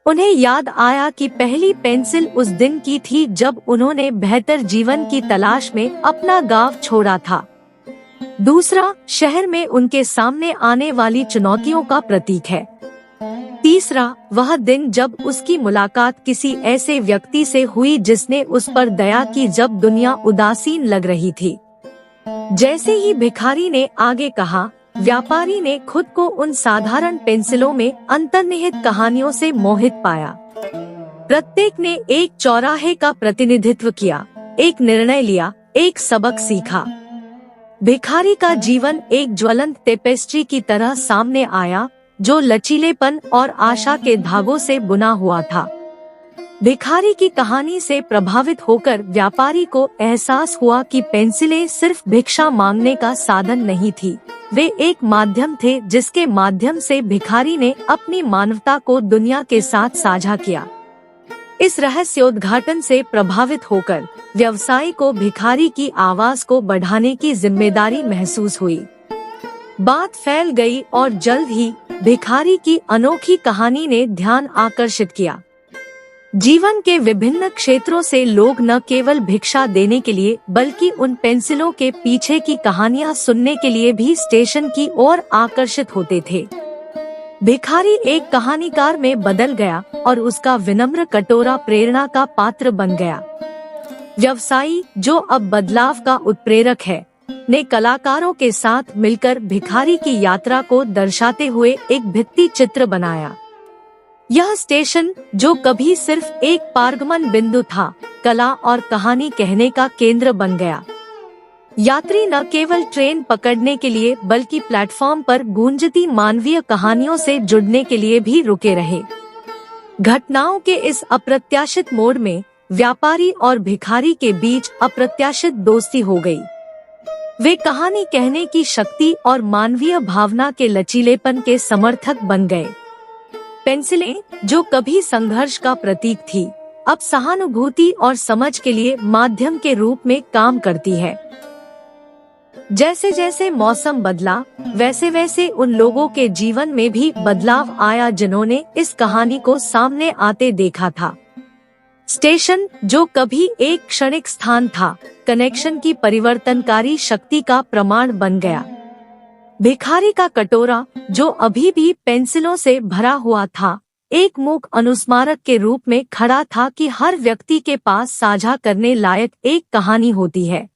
उन्हें याद आया कि पहली पेंसिल उस दिन की थी जब उन्होंने बेहतर जीवन की तलाश में अपना गांव छोड़ा था। दूसरा, शहर में उनके सामने आने वाली चुनौतियों का प्रतीक है। तीसरा, वह दिन जब उसकी मुलाकात किसी ऐसे व्यक्ति से हुई जिसने उस पर दया की जब दुनिया उदासीन लग रही थी। जैसे ही भिखारी ने आगे कहा, व्यापारी ने खुद को उन साधारण पेंसिलों में अंतर्निहित कहानियों से मोहित पाया। प्रत्येक ने एक चौराहे का प्रतिनिधित्व किया, एक निर्णय लिया, एक सबक सीखा। भिखारी का जीवन एक ज्वलंत टेपेस्ट्री की तरह सामने आया, जो लचीलेपन और आशा के धागों से बुना हुआ था। भिखारी की कहानी से प्रभावित होकर व्यापारी को एहसास हुआ कि पेंसिलें सिर्फ भिक्षा मांगने का साधन नहीं थी, वे एक माध्यम थे जिसके माध्यम से भिखारी ने अपनी मानवता को दुनिया के साथ साझा किया। इस रहस्योद्घाटन से प्रभावित होकर व्यवसायी को भिखारी की आवाज को बढ़ाने की जिम्मेदारी महसूस हुई। बात फैल गई और जल्द ही भिखारी की अनोखी कहानी ने ध्यान आकर्षित किया। जीवन के विभिन्न क्षेत्रों से लोग न केवल भिक्षा देने के लिए बल्कि उन पेंसिलों के पीछे की कहानियां सुनने के लिए भी स्टेशन की ओर आकर्षित होते थे। भिखारी एक कहानीकार में बदल गया और उसका विनम्र कटोरा प्रेरणा का पात्र बन गया। व्यवसायी, जो अब बदलाव का उत्प्रेरक है, ने कलाकारों के साथ मिलकर भिखारी की यात्रा को दर्शाते हुए एक भित्ति चित्र बनाया। यह स्टेशन, जो कभी सिर्फ एक पारगमन बिंदु था, कला और कहानी कहने का केंद्र बन गया। यात्री न केवल ट्रेन पकड़ने के लिए बल्कि प्लेटफॉर्म पर गूंजती मानवीय कहानियों से जुड़ने के लिए भी रुके रहे। घटनाओं के इस अप्रत्याशित मोड़ में व्यापारी और भिखारी के बीच अप्रत्याशित दोस्ती हो गई। वे कहानी कहने की शक्ति और मानवीय भावना के लचीलेपन के समर्थक बन गए। पेंसिलें, जो कभी संघर्ष का प्रतीक थी, अब सहानुभूति और समझ के लिए माध्यम के रूप में काम करती है। जैसे जैसे मौसम बदला, वैसे वैसे उन लोगों के जीवन में भी बदलाव आया जिन्होंने इस कहानी को सामने आते देखा था। स्टेशन, जो कभी एक क्षणिक स्थान था, कनेक्शन की परिवर्तनकारी शक्ति का प्रमाण बन गया। भिखारी का कटोरा, जो अभी भी पेंसिलों से भरा हुआ था, एक मूक अनुस्मारक के रूप में खड़ा था कि हर व्यक्ति के पास साझा करने लायक एक कहानी होती है।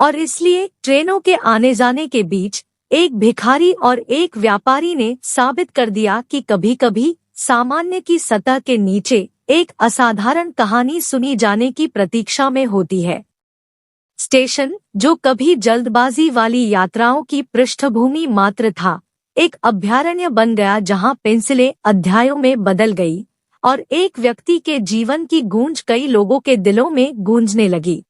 और इसलिए ट्रेनों के आने जाने के बीच एक भिखारी और एक व्यापारी ने साबित कर दिया कि कभी-कभी सामान्य की सतह के नीचे एक असाधारण कहानी सुनी जाने की प्रतीक्षा में होती है। स्टेशन, जो कभी जल्दबाजी वाली यात्राओं की पृष्ठभूमि मात्र था, एक अभयारण्य बन गया जहां पेंसिलें अध्यायों में बदल गई और एक व्यक्ति के जीवन की गूंज कई लोगों के दिलों में गूंजने लगी।